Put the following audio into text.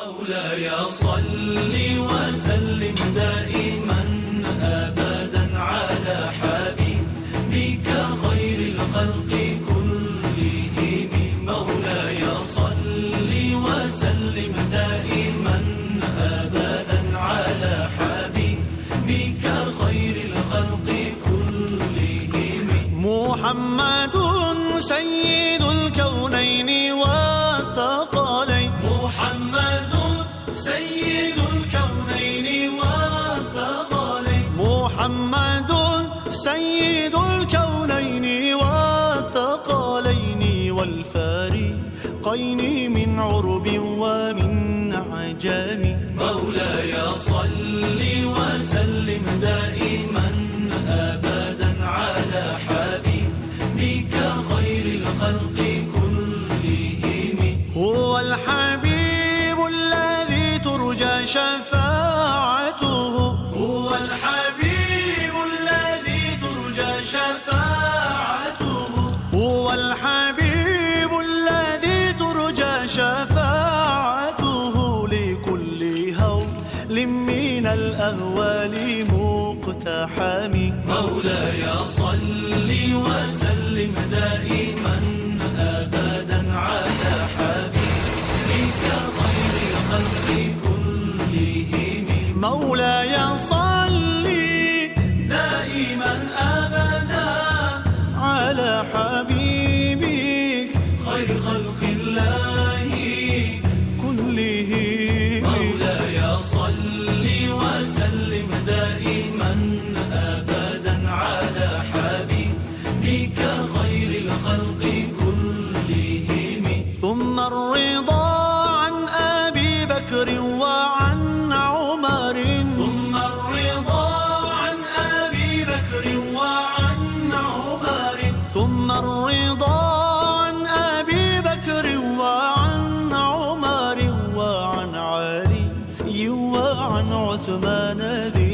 مولاي صل وسلم دائما أبدا على حبيبك خير الخلق كلهم. مولاي صل وسلم دائما أبدا على حبيبك خير الخلق كلهم. محمد سيد الكونين والثقلين. محمد سيد الكونين والثقلين. محمد سيد الكونين والثقلين والفارقين من عرب ومن عجم. مولاي صل وسلم دائما أبدا على حبيبك خير الخلق كلهم. هو الحبيب الذي ترجى شفاعته. هو الحبيب الذي ترجى شفاعته. هو الحبيب الذي ترجى شفاعته لكل هول من الأهوال مقتحم. مولاي صل وسلم دائما أبدا على حبيبك خير الخلق كلهم. مولاي صل دائما أبدا على حبيبك خير خلق الله كلهم. مولاي صل وسلم دائما أبدا على حبيبك خير الخلق كلهم. ثم الرضا عن أبي بكر وعن عمر. ثم الرضا عن أبي بكر وعن عمر. ثم الرضا عن أبي بكر وعن عمر وعن علي وعن عثمان ذي